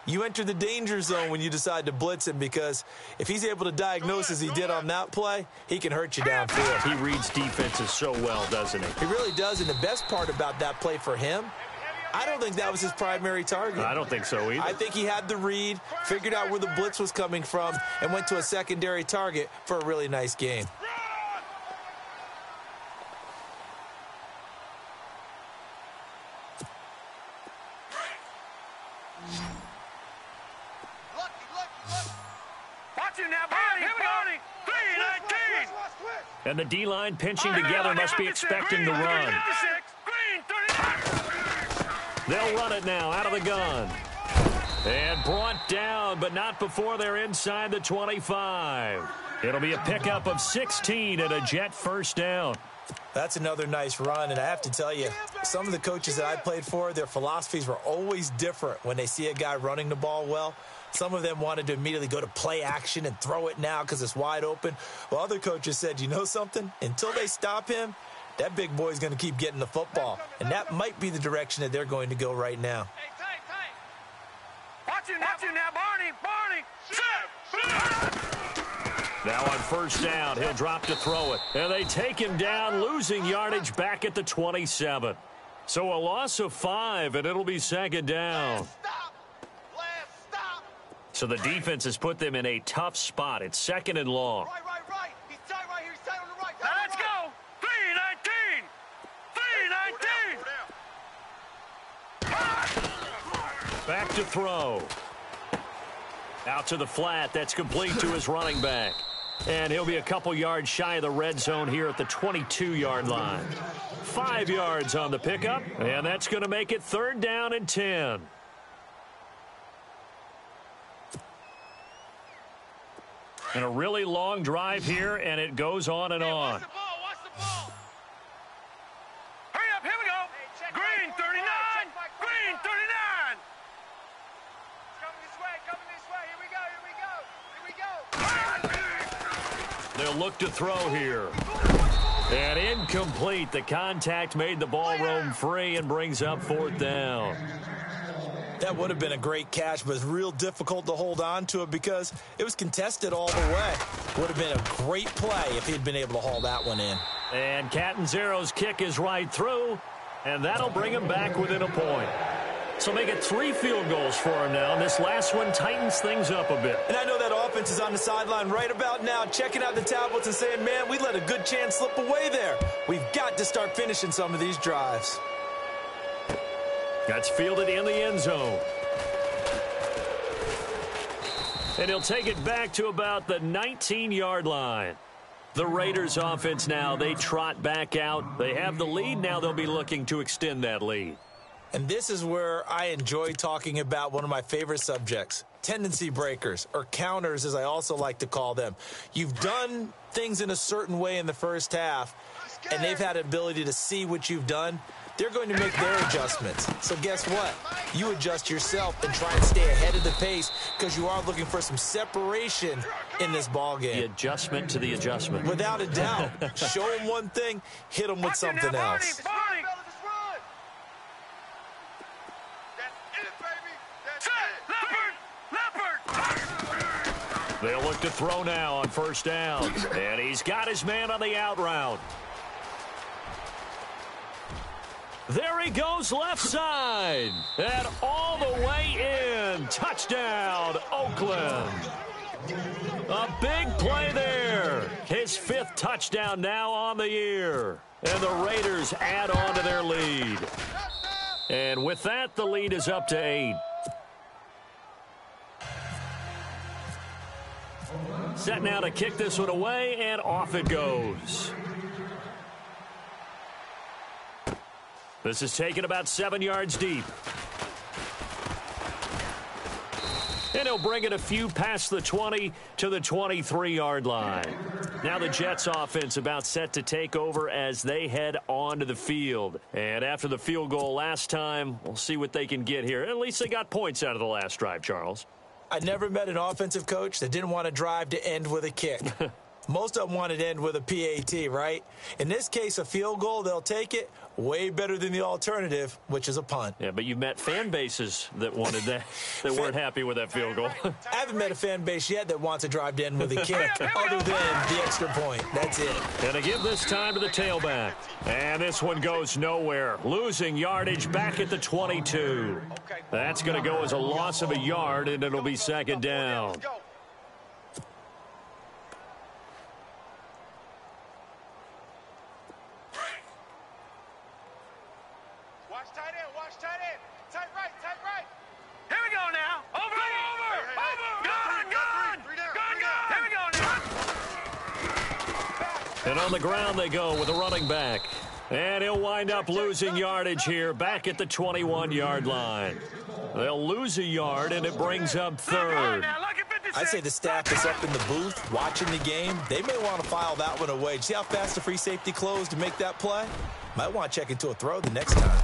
you enter the danger zone when you decide to blitz him, because if he's able to diagnose as he did on that play, he can hurt you downfield. He reads defenses so well, doesn't he? He really does, and the best part about that play for him, I don't think that was his primary target. I don't think so either. I think he had the read, figured out where the blitz was coming from, and went to a secondary target for a really nice game. And the D-line pinching together must be expecting the run. They'll run it now out of the gun. And brought down, but not before they're inside the 25. It'll be a pickup of 16 and a Jet first down. That's another nice run, and I have to tell you, some of the coaches that I played for, their philosophies were always different when they see a guy running the ball well. Some of them wanted to immediately go to play action and throw it now because it's wide open. Well, other coaches said, you know something? Until they stop him, that big boy's going to keep getting the football. And that might be the direction that they're going to go right now. Hey, tight. Watch it now, Barney. Now on first down, he'll drop to throw it. And they take him down, losing yardage back at the 27. So a loss of 5, and it'll be second down. Last stop. So the defense has put them in a tough spot. It's second and long. Right. He's tight right here. He's tight on the right. Now let's go. 3-19. Back to throw. Out to the flat. That's complete to his running back. And he'll be a couple yards shy of the red zone here at the 22-yard line. 5 yards on the pickup, and that's going to make it third down and 10. And a really long drive here, and it goes on and on. Watch the ball. Hurry up, here we go. Green 39. Green 39. Coming this way. Here we go. They'll look to throw here. And incomplete. The contact made the ball roam free and brings up fourth down. That would have been a great catch, but it's real difficult to hold on to it because it was contested all the way. Would have been a great play if he'd been able to haul that one in. And Catanzaro's kick is right through, and that'll bring him back within a point. So make it 3 field goals for him now. And this last one tightens things up a bit. And I know that offense is on the sideline right about now, checking out the tablets and saying, man, we let a good chance slip away there. We've got to start finishing some of these drives. That's fielded in the end zone. And he'll take it back to about the 19-yard line. The Raiders offense now, they trot back out. They have the lead. Now they'll be looking to extend that lead. And this is where I enjoy talking about one of my favorite subjects, tendency breakers, or counters as I also like to call them. You've done things in a certain way in the first half, and they've had an ability to see what you've done. They're going to make their adjustments. So guess what? You adjust yourself and try and stay ahead of the pace because you are looking for some separation in this ball game. The adjustment to the adjustment. Without a doubt. Show them one thing, hit them with something else. They'll look to throw now on first down. And he's got his man on the out route. There he goes left side. And all the way in. Touchdown, Oakland. A big play there. His 5th touchdown now on the year. And the Raiders add on to their lead. And with that, the lead is up to 8. Set now to kick this one away, and off it goes. This is taken about 7 yards deep. And he'll bring it a few past the 20 to the 23-yard line. Now the Jets offense about set to take over as they head onto the field. And after the field goal last time, we'll see what they can get here. At least they got points out of the last drive, Charles. I never met an offensive coach that didn't want to drive to end with a kick. Most of them wanted to end with a PAT, right? In this case, a field goal, they'll take it. Way better than the alternative, which is a punt. Yeah, but you've met fan bases that wanted that, that weren't happy with that field goal. I haven't met a fan base yet that wants to drive to end with a kick, other than the extra point. That's it. And to give this time to the tailback. And this one goes nowhere. Losing yardage back at the 22. That's going to go as a loss of a yard, and it'll be second down. And on the ground they go with a running back. And he'll wind up losing yardage here back at the 21-yard line. They'll lose a yard, and it brings up third. I'd say the staff is up in the booth watching the game. They may want to file that one away. See how fast the free safety closed to make that play? Might want to check into a throw the next time.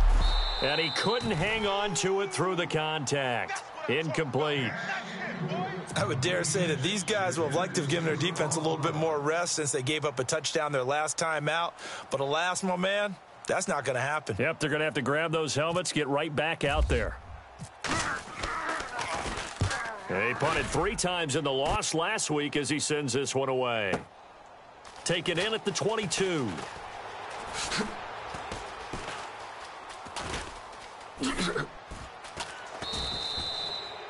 And he couldn't hang on to it through the contact. Incomplete. I would dare say that these guys would have liked to have given their defense a little bit more rest since they gave up a touchdown their last time out. But alas, my man, that's not going to happen. Yep, they're going to have to grab those helmets, get right back out there. He punted 3 times in the loss last week as he sends this one away. Taken in at the 22.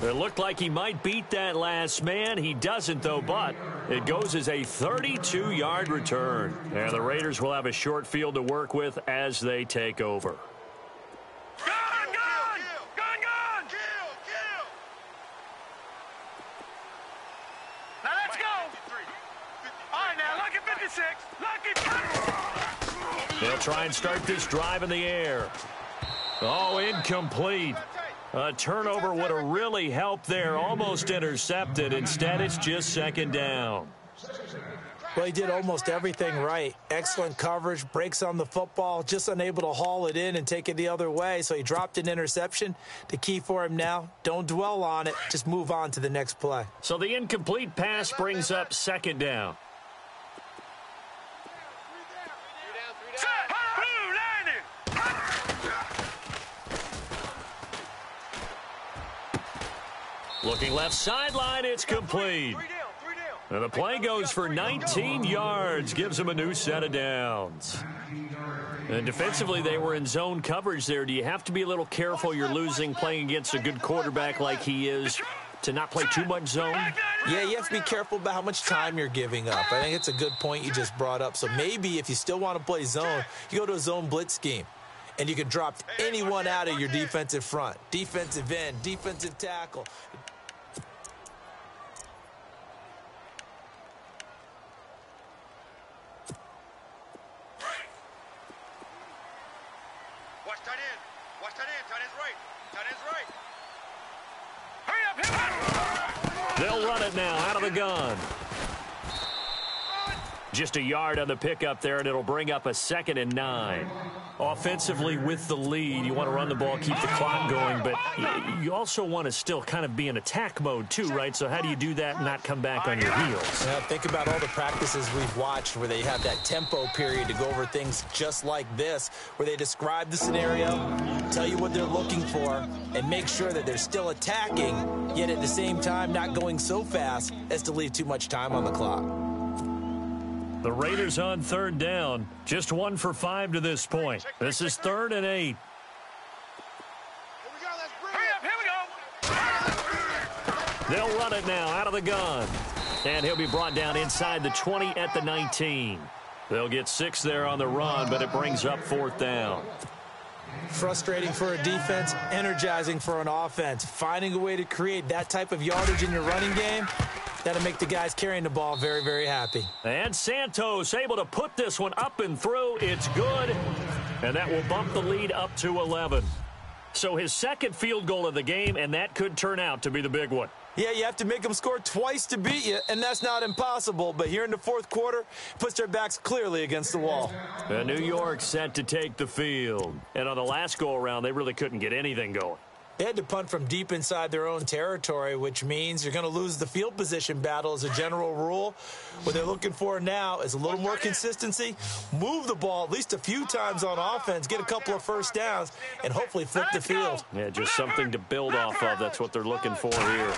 It looked like he might beat that last man. He doesn't, though, but it goes as a 32-yard return. And the Raiders will have a short field to work with as they take over. Now let's go. All right, now look at 56. Look at. They'll try and start this drive in the air. Oh, incomplete. A turnover would have really helped there. Almost intercepted. Instead, it's just second down. Well, he did almost everything right. Excellent coverage, breaks on the football, just unable to haul it in and take it the other way. So he dropped an interception. The key for him now, don't dwell on it. Just move on to the next play. So the incomplete pass brings up second down. Looking left sideline, it's complete. And the play goes for 19 yards, gives them a new set of downs. And defensively, they were in zone coverage there. Do you have to be a little careful? You're losing, playing against a good quarterback like he is, to not play too much zone? Yeah, you have to be careful about how much time you're giving up. I think it's a good point you just brought up. So maybe if you still want to play zone, you go to a zone blitz scheme. And you can drop anyone out of your defensive front. Defensive end, defensive tackle. Watch tight end. Watch tight end. Tight end's right. Tight end's right. Hurry up. They'll run it now out of the gun. Just a yard on the pickup there, and it'll bring up a 2nd and 9. Offensively, with the lead, you want to run the ball, keep the clock going, but you also want to still kind of be in attack mode too, right? So how do you do that and not come back on your heels? Yeah, think about all the practices we've watched where they have that tempo period to go over things just like this, where they describe the scenario, tell you what they're looking for, and make sure that they're still attacking, yet at the same time not going so fast as to leave too much time on the clock. The Raiders on 3rd down. Just 1 for 5 to this point. This is 3rd and 8. Here we go. Let's bring it. Here we go. They'll run it now out of the gun. And he'll be brought down inside the 20 at the 19. They'll get 6 there on the run, but it brings up 4th down. Frustrating for a defense, energizing for an offense. Finding a way to create that type of yardage in your running game, that'll make the guys carrying the ball very, very happy. And Santos able to put this one up and through. It's good. And that will bump the lead up to 11. So his second field goal of the game, and that could turn out to be the big one. Yeah, you have to make them score twice to beat you, and that's not impossible. But here in the fourth quarter, puts their backs clearly against the wall. New York set to take the field. And on the last go-around, they really couldn't get anything going. They had to punt from deep inside their own territory, which means you're going to lose the field position battle as a general rule. What they're looking for now is a little more consistency, move the ball at least a few times on offense, get a couple of first downs, and hopefully flip the field. Yeah, just something to build off of. That's what they're looking for here.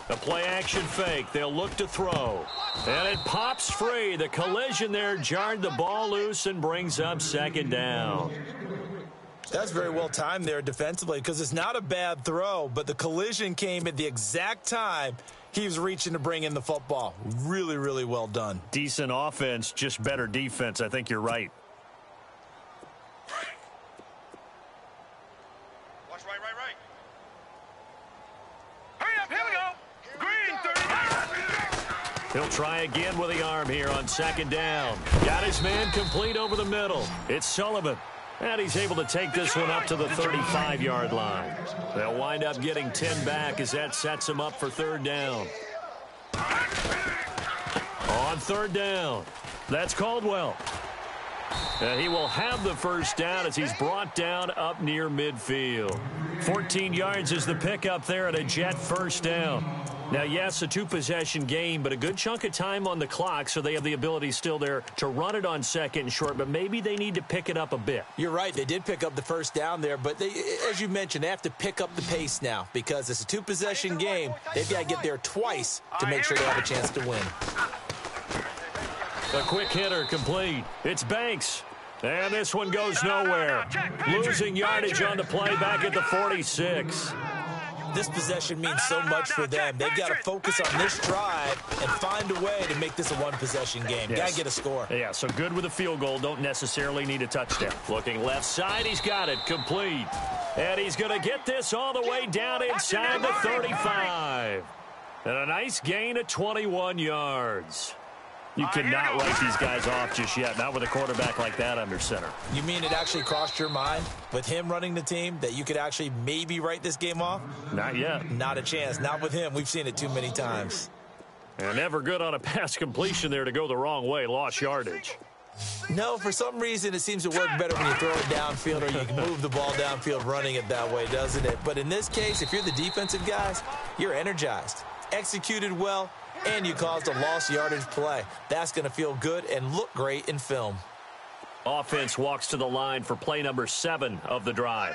The play-action fake. They'll look to throw. And it pops free. The collision there jarred the ball loose and brings up second down. That's very well timed there defensively because it's not a bad throw, but the collision came at the exact time he was reaching to bring in the football. Really, really well done. Decent offense, just better defense. I think you're right. Watch right. Hurry up, here we go. Green, 30. He'll try again with the arm here on second down. Got his man complete over the middle. It's Sullivan. And he's able to take this one up to the 35-yard line. They'll wind up getting 10 back as that sets him up for third down. On third down, that's Caldwell. And he will have the first down as he's brought down up near midfield. 14 yards is the pickup there at a Jet first down. Now, yes, a two-possession game, but a good chunk of time on the clock, so they have the ability still there to run it on second and short, but maybe they need to pick it up a bit. You're right. They did pick up the first down there, but they, as you mentioned, they have to pick up the pace now because it's a two-possession game. They've got to get there twice to make sure they have a chance to win. A quick hitter complete. It's Banks. And this one goes nowhere. Losing yardage on the play back at the 46. This possession means so much for them. They've got to focus on this drive and find a way to make this a one-possession game. Yes. Got to get a score. Yeah, so good with a field goal. Don't necessarily need a touchdown. Looking left side, he's got it. Complete. And he's going to get this all the way down inside the 35. And a nice gain of 21 yards. You cannot write these guys off just yet, not with a quarterback like that under center. You mean it actually crossed your mind with him running the team that you could actually maybe write this game off? Not yet. Not a chance. Not with him. We've seen it too many times. And never good on a pass completion there to go the wrong way. Lost yardage. No, for some reason it seems to work better when you throw it downfield or you can move the ball downfield running it that way, doesn't it? But in this case, if you're the defensive guys, you're energized, executed well, and you caused a lost yardage play. That's going to feel good and look great in film. Offense walks to the line for play number 7 of the drive.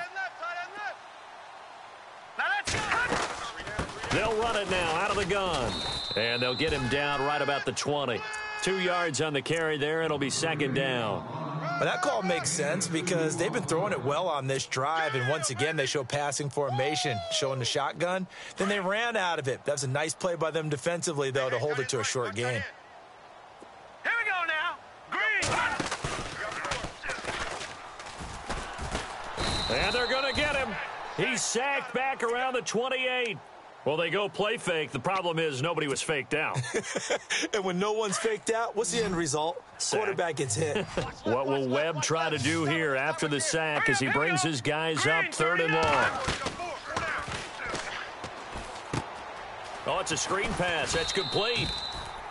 They'll run it now out of the gun. And they'll get him down right about the 20. 2 yards on the carry there. It'll be second down. But that call makes sense because they've been throwing it well on this drive, and once again they show passing formation, showing the shotgun. Then they ran out of it. That's a nice play by them defensively, though, to hold it to a short game. Here we go now. Green. And they're going to get him. He's sacked back around the 28. Well, they go play fake. The problem is nobody was faked out. And when no one's faked out, what's the end result? Sack. Quarterback gets hit. What will Webb try to do here after the sack as he brings his guys up third and long? Oh, it's a screen pass. That's complete.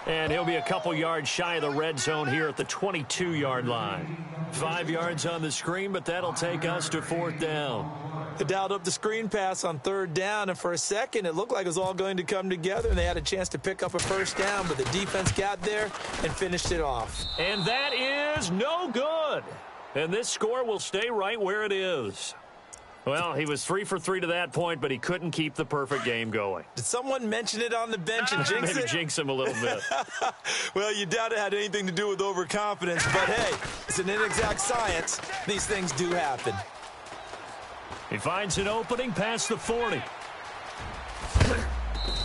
And he'll be a couple yards shy of the red zone here at the 22-yard line. 5 yards on the screen, but that'll take us to fourth down. They dialed up the screen pass on third down, and for a second it looked like it was all going to come together, and they had a chance to pick up a first down, but the defense got there and finished it off. And that is no good. And this score will stay right where it is. Well, he was 3 for 3 to that point, but he couldn't keep the perfect game going. Did someone mention it on the bench and jinx Maybe it? jinx him a little bit. Well, you doubt it had anything to do with overconfidence, but hey, it's an inexact science. These things do happen. He finds an opening past the 40.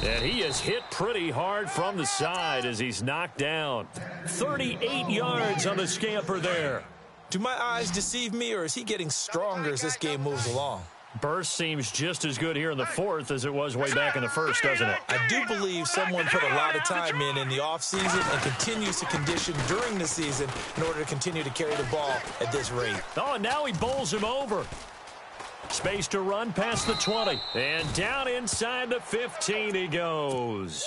And he is hit pretty hard from the side as he's knocked down. 38 yards on the scamper there. Do my eyes deceive me, or is he getting stronger as this game moves along? Burst seems just as good here in the fourth as it was way back in the first, doesn't it? I do believe someone put a lot of time in the offseason and continues to condition during the season in order to continue to carry the ball at this rate. Oh, and now he bowls him over. Space to run past the 20. And down inside the 15 he goes.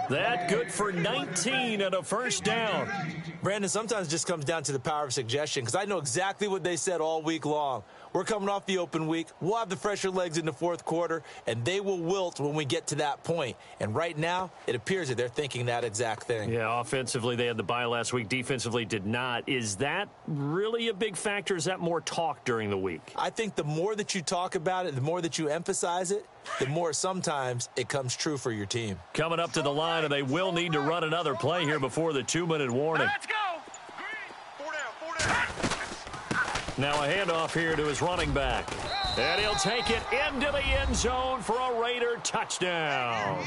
That good for 19 and a first down. Brandon, sometimes it just comes down to the power of suggestion, because I know exactly what they said all week long. We're coming off the open week. We'll have the fresher legs in the fourth quarter, and they will wilt when we get to that point. And right now, it appears that they're thinking that exact thing. Yeah, offensively, they had the bye last week. Defensively, did not. Is that really a big factor? Is that more talk during the week? I think the more that you talk about it, the more that you emphasize it, the more sometimes it comes true for your team. Coming up to the line, and they will need to run another play here before the 2-minute warning. Let's go. 4 down. Now a handoff here to his running back. And he'll take it into the end zone for a Raider touchdown.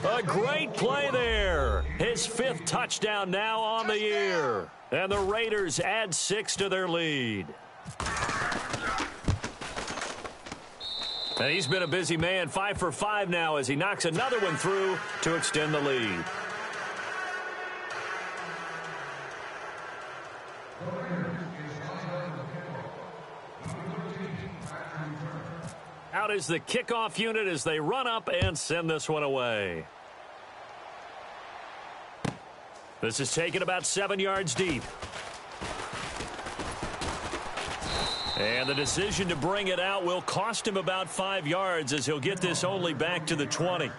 A great play there. His 5th touchdown now on the year. And the Raiders add 6 to their lead. And he's been a busy man, 5 for 5 now as he knocks another one through to extend the lead. Out is the kickoff unit as they run up and send this one away. This is taken about 7 yards deep. And the decision to bring it out will cost him about 5 yards as he'll get this only back to the 20.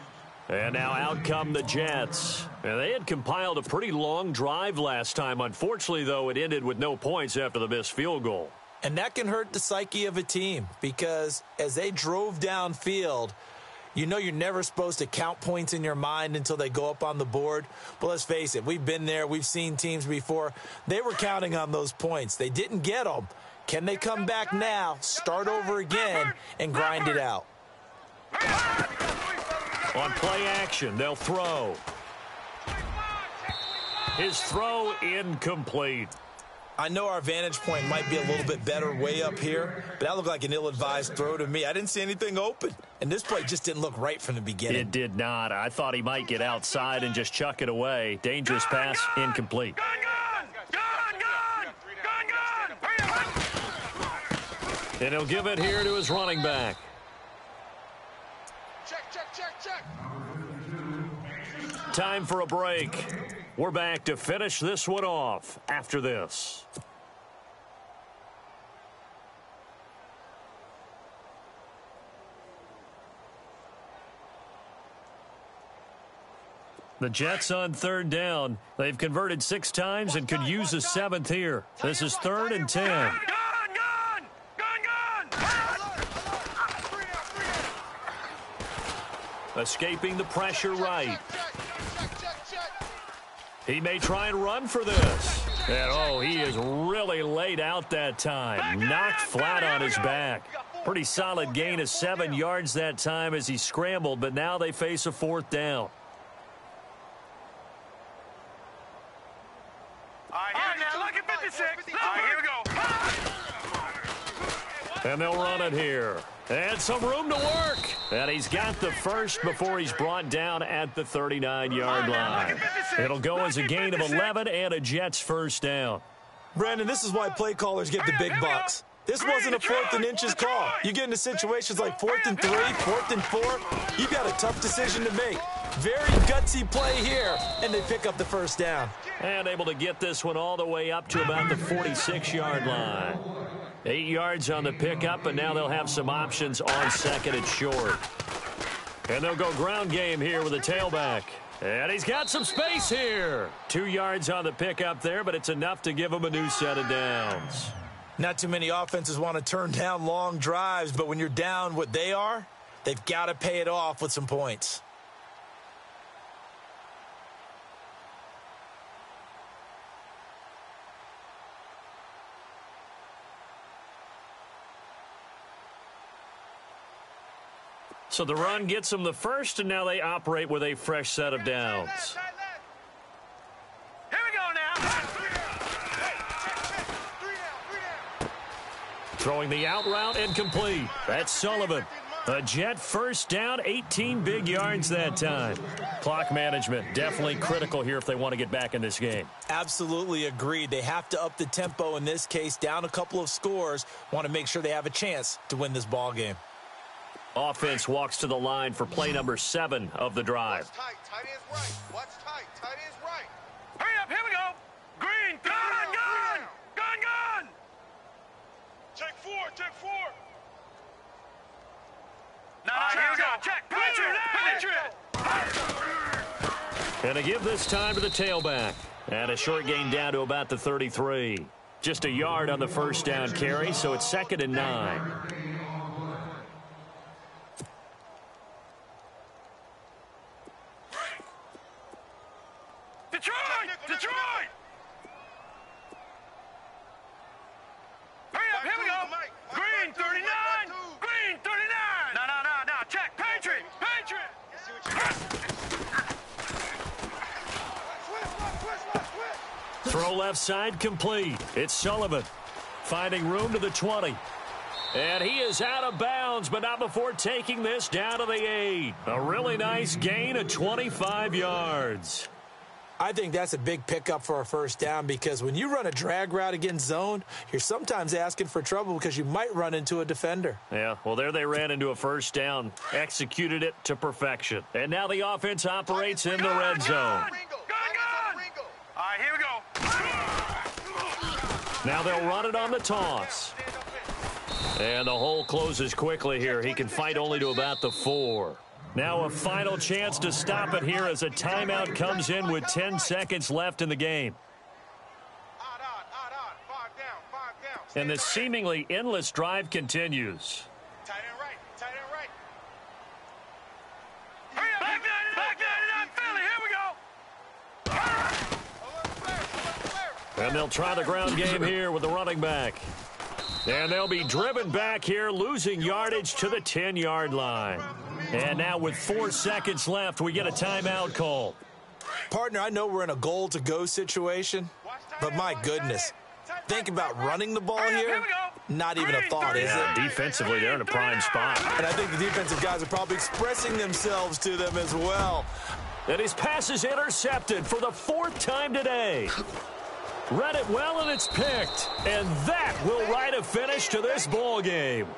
And now out come the Jets. And they had compiled a pretty long drive last time. Unfortunately, though, it ended with no points after the missed field goal. And that can hurt the psyche of a team, because as they drove downfield, you know you're never supposed to count points in your mind until they go up on the board. But let's face it, we've been there. We've seen teams before. They were counting on those points. They didn't get them. Can they come back now, start over again, and grind it out? On play action, they'll throw. His throw incomplete. I know our vantage point might be a little bit better way up here, but that looked like an ill-advised throw to me. I didn't see anything open, and this play just didn't look right from the beginning. It did not. I thought he might get outside and just chuck it away. Dangerous pass, incomplete. And he'll give it here to his running back. Check. Time for a break. We're back to finish this one off after this. The Jets on 3rd down. They've converted 6 times and could use a 7th here. This is 3rd and 10. Escaping the pressure right. He may try and run for this. And, oh, he is really laid out that time. Knocked flat on his back. Pretty solid gain of 7 yards that time as he scrambled, but now they face a 4th down. All right, now look at 56. All right, here we go. And they'll run it here. And some room to work. And he's got the first before he's brought down at the 39-yard line. It'll go as a gain of 11 and a Jets first down. Brandon, this is why play callers get the big bucks. This wasn't a 4th and inches call. You get into situations like 4th and 3, 4th and 4. You've got a tough decision to make. Very gutsy play here, and they pick up the first down. And able to get this one all the way up to about the 46-yard line. 8 yards on the pickup, and now they'll have some options on 2nd and short. And they'll go ground game here with a tailback. And he's got some space here. 2 yards on the pickup there, but it's enough to give him a new set of downs. Not too many offenses want to turn down long drives, but when you're down what they are, they've got to pay it off with some points. So the run gets them the first, and now they operate with a fresh set of downs. Here we go now. Throwing the out route and complete. That's Sullivan. A Jet first down, 18 big yards that time. Clock management definitely critical here if they want to get back in this game. Absolutely agreed. They have to up the tempo in this case, down a couple of scores. Want to make sure they have a chance to win this ball game. Offense walks to the line for play number 7 of the drive. Watch tight. Tight end's right. Watch tight. Tight end's right. Hurry up, here we go. Green, gun. Check 4. Check 4. Now, here we go. Check. Patriot. And to give this time to the tailback. And a short gain down to about the 33. Just a yard on the first down carry, so it's 2nd and 9. Detroit! Hurry up, here we go. Green, 39. Green, 39. No. Check. Patriot. Throw left side complete. It's Sullivan. Finding room to the 20. And he is out of bounds, but not before taking this down to the 8. A really nice gain of 25 yards. I think that's a big pickup for a first down because when you run a drag route against zone, you're sometimes asking for trouble because you might run into a defender. Yeah, well, there they ran into a first down, executed it to perfection. And now the offense operates in the red zone. Gun. All right, here we go. Now they'll run it on the toss. And the hole closes quickly here. He can fight only to about the 4. Now a final chance to stop it here as a timeout comes in with 10 seconds left in the game. Odd. 5 down. And the seemingly endless drive continues. Tight end right. Hurry up. Back 99, Philly. Here we go. And they'll try the ground game here with the running back. And they'll be driven back here, losing yardage to the 10-yard line. And now with 4 seconds left, we get a timeout call. Partner, I know we're in a goal-to-go situation, but my goodness, think about running the ball here. Not even a thought, is it? Defensively, they're in a prime spot. And I think the defensive guys are probably expressing themselves to them as well. And his pass is intercepted for the 4th time today. Read it well, and it's picked. And that will write a finish to this ball game.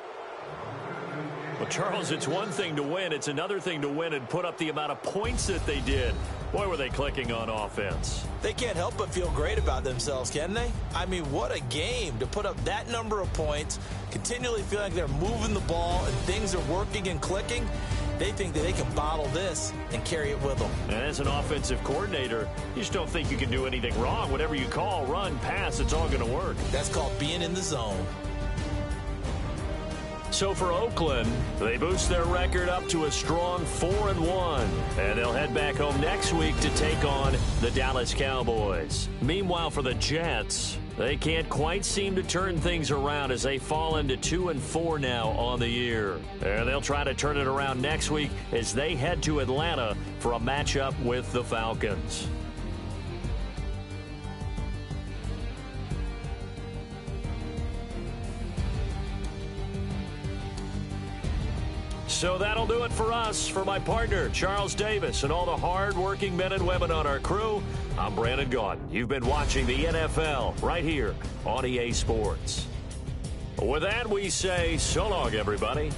Well, Charles, it's one thing to win. It's another thing to win and put up the amount of points that they did. Boy, were they clicking on offense. They can't help but feel great about themselves, can they? I mean, what a game to put up that number of points, continually feel like they're moving the ball and things are working and clicking. They think that they can bottle this and carry it with them. And as an offensive coordinator, you just don't think you can do anything wrong. Whatever you call, run, pass, it's all going to work. That's called being in the zone. So for Oakland, they boost their record up to a strong 4-1. And they'll head back home next week to take on the Dallas Cowboys. Meanwhile, for the Jets, they can't quite seem to turn things around as they fall into 2-4 now on the year. And they'll try to turn it around next week as they head to Atlanta for a matchup with the Falcons. So that'll do it for us. For my partner, Charles Davis, and all the hard-working men and women on our crew, I'm Brandon Gaudin. You've been watching the NFL right here on EA Sports. With that, we say so long, everybody.